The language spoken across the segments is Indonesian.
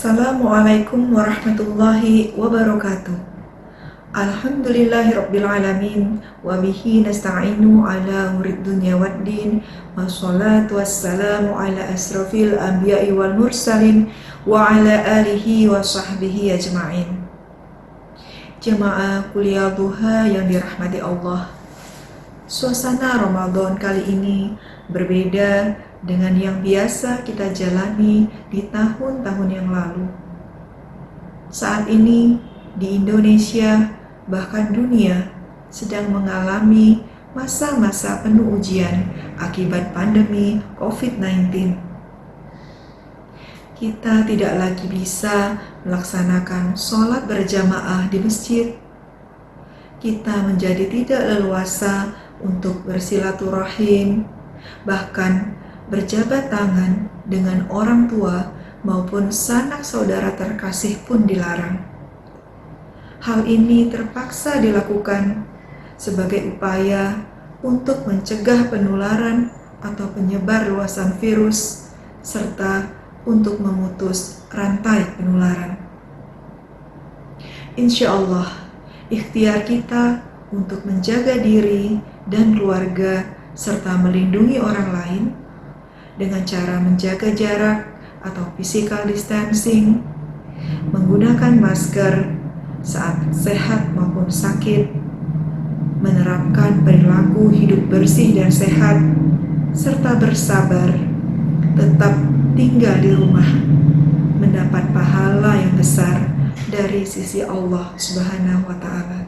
Assalamualaikum warahmatullahi wabarakatuh. Alhamdulillahirrabbilalamin. Wabihi nasta'inu ala murid dunya waddin. Wassalatu wassalamu ala asrafil anbiya'i wal mursalin. Wa ala alihi wa sahbihi ajma'in. Jemaah kuliah duha yang dirahmati Allah, suasana Ramadan kali ini berbeda dengan yang biasa kita jalani di tahun-tahun yang lalu. Saat ini di Indonesia, bahkan dunia, sedang mengalami masa-masa penuh ujian akibat pandemi COVID-19. Kita tidak lagi bisa melaksanakan sholat berjamaah di masjid. Kita menjadi tidak leluasa untuk bersilaturahim, bahkan berjabat tangan dengan orang tua maupun sanak saudara terkasih pun dilarang. Hal ini terpaksa dilakukan sebagai upaya untuk mencegah penularan atau penyebar luasan virus, serta untuk memutus rantai penularan. Insya Allah, ikhtiar kita untuk menjaga diri dan keluarga serta melindungi orang lain dengan cara menjaga jarak atau physical distancing, menggunakan masker saat sehat maupun sakit, menerapkan perilaku hidup bersih dan sehat, serta bersabar, tetap tinggal di rumah, mendapat pahala yang besar dari sisi Allah Subhanahu wa Ta'ala.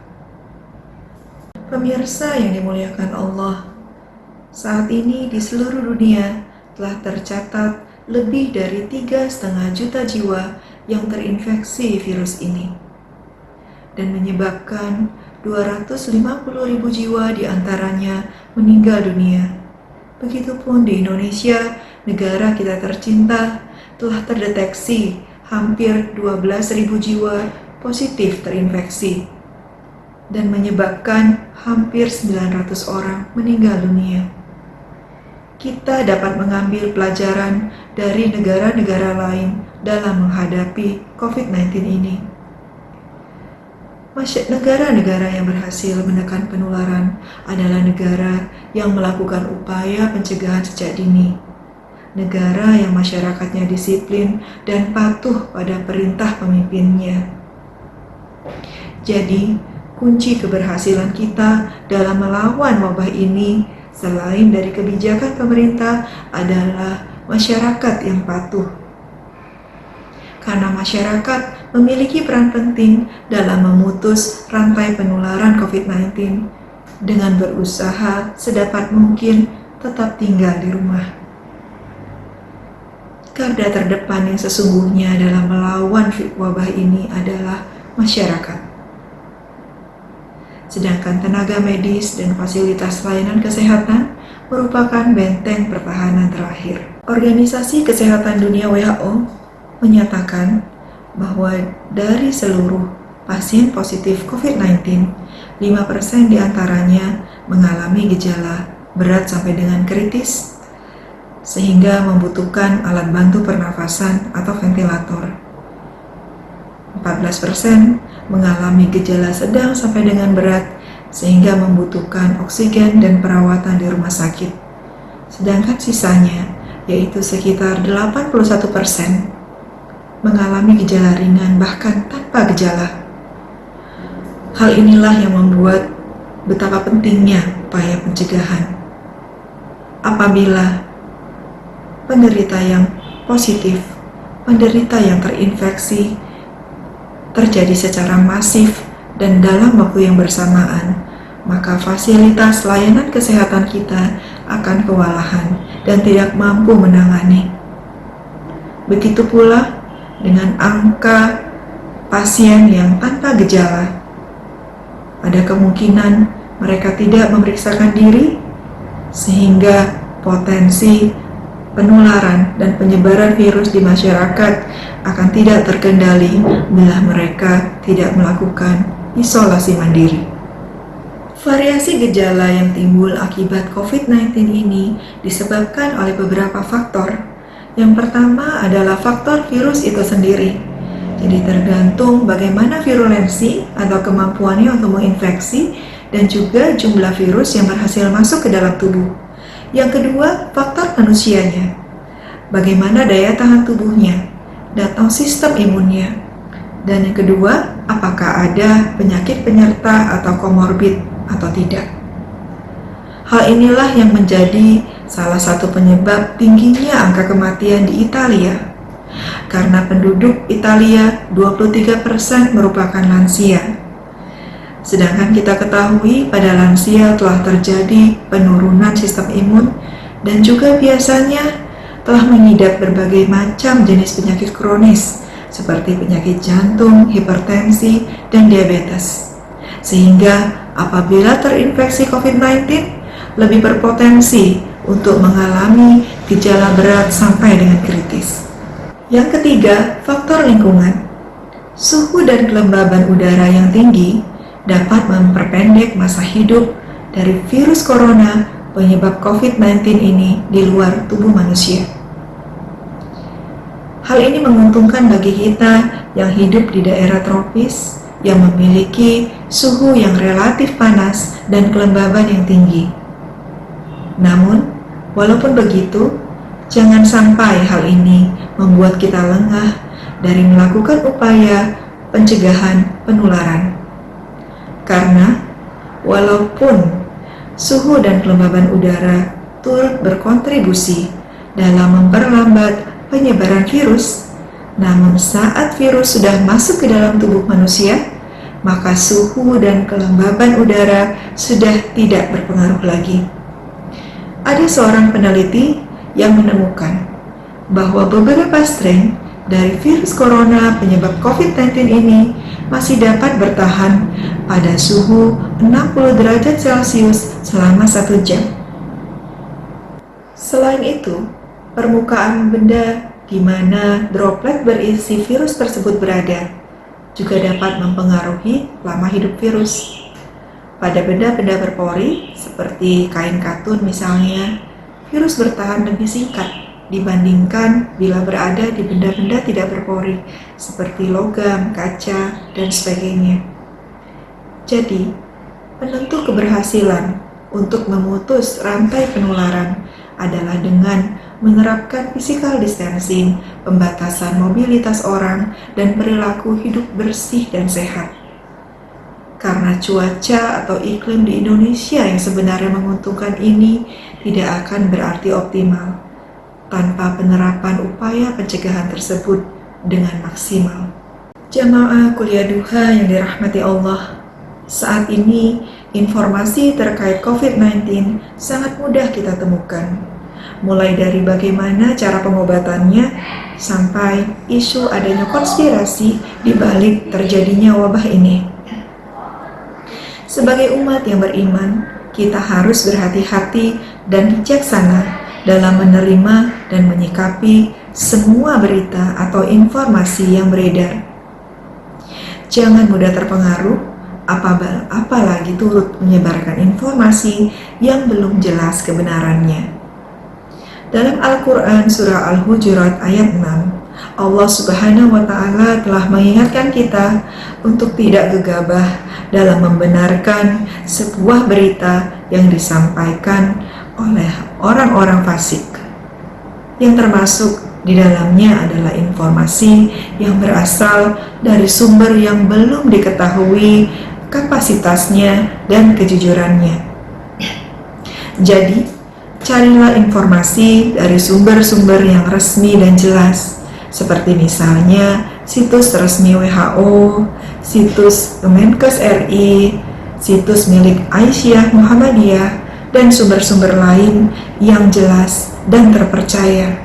Pemirsa yang dimuliakan Allah, saat ini di seluruh dunia telah tercatat lebih dari 3,5 juta jiwa yang terinfeksi virus ini dan menyebabkan 250.000 jiwa diantaranya meninggal dunia. Begitupun di Indonesia, negara kita tercinta, telah terdeteksi hampir 12.000 jiwa positif terinfeksi dan menyebabkan hampir 900 orang meninggal dunia. Kita dapat mengambil pelajaran dari negara-negara lain dalam menghadapi COVID-19 ini. Negara-negara yang berhasil menekan penularan adalah negara yang melakukan upaya pencegahan sejak dini. Negara yang masyarakatnya disiplin dan patuh pada perintah pemimpinnya. Jadi, kunci keberhasilan kita dalam melawan wabah ini selain dari kebijakan pemerintah adalah masyarakat yang patuh. Karena masyarakat memiliki peran penting dalam memutus rantai penularan COVID-19 dengan berusaha sedapat mungkin tetap tinggal di rumah. Garda terdepan yang sesungguhnya dalam melawan wabah ini adalah masyarakat. Sedangkan tenaga medis dan fasilitas layanan kesehatan merupakan benteng pertahanan terakhir. Organisasi Kesehatan Dunia WHO menyatakan bahwa dari seluruh pasien positif COVID-19, 5% diantaranya mengalami gejala berat sampai dengan kritis, sehingga membutuhkan alat bantu pernafasan atau ventilator. 14% mengalami gejala sedang sampai dengan berat sehingga membutuhkan oksigen dan perawatan di rumah sakit. Sedangkan sisanya, yaitu sekitar 81%, mengalami gejala ringan bahkan tanpa gejala. Hal inilah yang membuat betapa pentingnya upaya pencegahan. Apabila penderita yang positif, penderita yang terinfeksi terjadi secara masif dan dalam waktu yang bersamaan, maka fasilitas layanan kesehatan kita akan kewalahan dan tidak mampu menangani. Begitu pula dengan angka pasien yang tanpa gejala. Ada kemungkinan mereka tidak memeriksakan diri, sehingga potensi penularan dan penyebaran virus di masyarakat akan tidak terkendali bila mereka tidak melakukan isolasi mandiri. Variasi gejala yang timbul akibat COVID-19 ini disebabkan oleh beberapa faktor, Yang pertama adalah faktor virus itu sendiri. Jadi tergantung bagaimana virulensi atau kemampuannya untuk menginfeksi dan juga jumlah virus yang berhasil masuk ke dalam tubuh. Yang kedua, faktor manusianya. Bagaimana daya tahan tubuhnya atau sistem imunnya. Dan yang kedua, apakah ada penyakit penyerta atau komorbid atau tidak. Hal inilah yang menjadi salah satu penyebab tingginya angka kematian di Italia. Karena penduduk Italia 23% merupakan lansia. Sedangkan kita ketahui pada lansia telah terjadi penurunan sistem imun dan juga biasanya telah mengidap berbagai macam jenis penyakit kronis seperti penyakit jantung, hipertensi, dan diabetes. Sehingga apabila terinfeksi COVID-19 lebih berpotensi untuk mengalami gejala berat sampai dengan kritis. Yang ketiga, faktor lingkungan. Suhu dan kelembaban udara yang tinggi dapat memperpendek masa hidup dari virus corona penyebab COVID-19 ini di luar tubuh manusia. Hal ini menguntungkan bagi kita yang hidup di daerah tropis yang memiliki suhu yang relatif panas dan kelembaban yang tinggi. Namun, walaupun begitu, jangan sampai hal ini membuat kita lengah dari melakukan upaya pencegahan penularan. Karena, walaupun suhu dan kelembaban udara turut berkontribusi dalam memperlambat penyebaran virus, namun saat virus sudah masuk ke dalam tubuh manusia, maka suhu dan kelembaban udara sudah tidak berpengaruh lagi. Ada seorang peneliti yang menemukan bahwa beberapa strain dari virus corona penyebab COVID-19 ini masih dapat bertahan pada suhu 60 derajat Celcius selama 1 jam. Selain itu, permukaan benda di mana droplet berisi virus tersebut berada juga dapat mempengaruhi lama hidup virus. Pada benda-benda berpori, seperti kain katun misalnya, virus bertahan lebih singkat dibandingkan bila berada di benda-benda tidak berpori, seperti logam, kaca, dan sebagainya. Jadi, penentu keberhasilan untuk memutus rantai penularan adalah dengan menerapkan physical distancing, pembatasan mobilitas orang, dan perilaku hidup bersih dan sehat. Karena cuaca atau iklim di Indonesia yang sebenarnya menguntungkan ini tidak akan berarti optimal tanpa penerapan upaya pencegahan tersebut dengan maksimal. Jamaah kuliah duha yang dirahmati Allah, saat ini informasi terkait COVID-19 sangat mudah kita temukan, mulai dari bagaimana cara pengobatannya sampai isu adanya konspirasi di balik terjadinya wabah ini. Sebagai umat yang beriman, kita harus berhati-hati dan bijaksana dalam menerima dan menyikapi semua berita atau informasi yang beredar. Jangan mudah terpengaruh, apalagi turut menyebarkan informasi yang belum jelas kebenarannya. Dalam Al-Quran Surah Al-Hujurat ayat 6, Allah Subhanahu wa Ta'ala telah mengingatkan kita untuk tidak gegabah dalam membenarkan sebuah berita yang disampaikan oleh orang-orang fasik, yang termasuk di dalamnya adalah informasi yang berasal dari sumber yang belum diketahui kapasitasnya dan kejujurannya. Jadi, carilah informasi dari sumber-sumber yang resmi dan jelas, seperti misalnya situs resmi WHO, situs Kemenkes RI, situs milik Aisyah Muhammadiyah, dan sumber-sumber lain yang jelas dan terpercaya.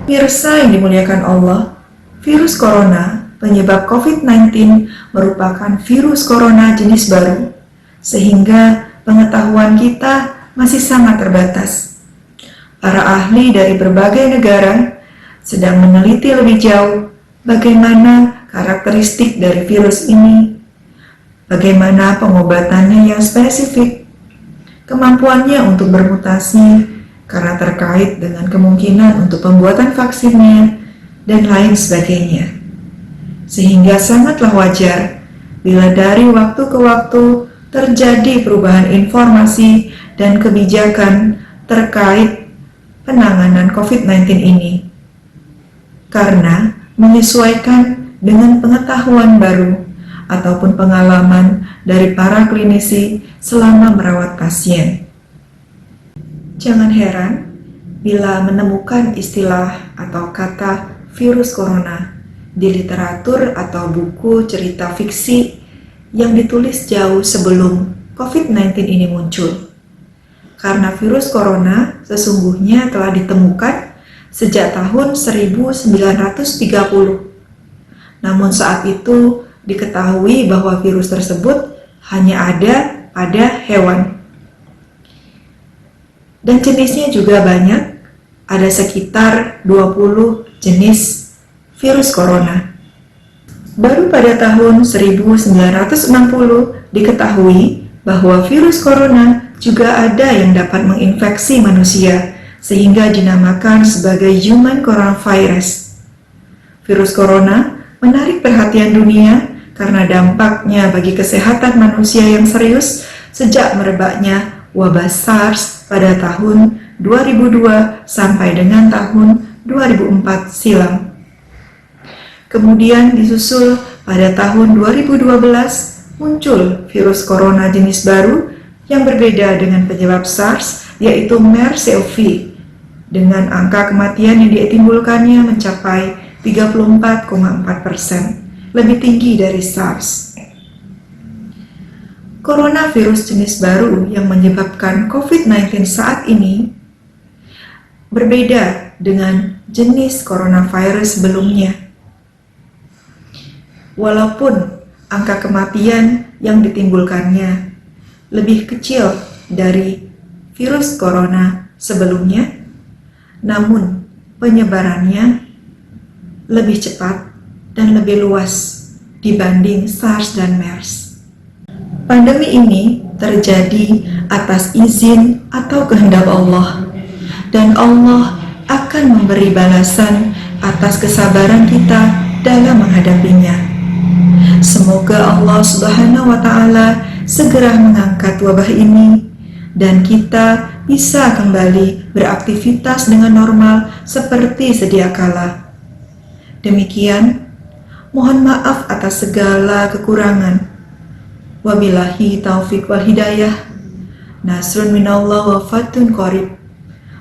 Pemirsa yang dimuliakan Allah, virus corona penyebab COVID-19 merupakan virus corona jenis baru, sehingga pengetahuan kita masih sangat terbatas. Para ahli dari berbagai negara sedang meneliti lebih jauh bagaimana karakteristik dari virus ini, bagaimana pengobatannya yang spesifik, kemampuannya untuk bermutasi, karena terkait dengan kemungkinan untuk pembuatan vaksinnya dan lain sebagainya. Sehingga sangatlah wajar bila dari waktu ke waktu terjadi perubahan informasi dan kebijakan terkait penanganan COVID-19 ini. Karena menyesuaikan dengan pengetahuan baru ataupun pengalaman dari para klinisi selama merawat pasien. Jangan heran bila menemukan istilah atau kata virus corona di literatur atau buku cerita fiksi yang ditulis jauh sebelum COVID-19 ini muncul. Karena virus corona sesungguhnya telah ditemukan sejak tahun 1930. Namun saat itu diketahui bahwa virus tersebut hanya ada pada hewan. Dan jenisnya juga banyak, ada sekitar 20 jenis virus corona. Baru pada tahun 1960 diketahui bahwa virus corona juga ada yang dapat menginfeksi manusia, sehingga dinamakan sebagai human coronavirus. Virus corona menarik perhatian dunia karena dampaknya bagi kesehatan manusia yang serius sejak merebaknya wabah SARS pada tahun 2002 sampai dengan tahun 2004 silam. Kemudian disusul pada tahun 2012 muncul virus corona jenis baru yang berbeda dengan penyebab SARS, yaitu MERS-CoV, dengan angka kematian yang ditimbulkannya mencapai 34,4%, lebih tinggi dari SARS. Coronavirus jenis baru yang menyebabkan COVID-19 saat ini berbeda dengan jenis coronavirus sebelumnya. Walaupun angka kematian yang ditimbulkannya lebih kecil dari virus corona sebelumnya, namun penyebarannya lebih cepat dan lebih luas dibanding SARS dan MERS. Pandemi ini terjadi atas izin atau kehendak Allah, dan Allah akan memberi balasan atas kesabaran kita dalam menghadapinya. Semoga Allah Subhanahu wa Ta'ala segera mengangkat wabah ini dan kita bisa kembali beraktivitas dengan normal seperti sedia kala. Demikian, mohon maaf atas segala kekurangan. Wabillahi taufiq wal hidayah. Nasrun minallah wa fathun qarib.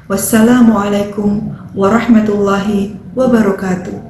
Wassalamualaikum warahmatullahi wabarakatuh.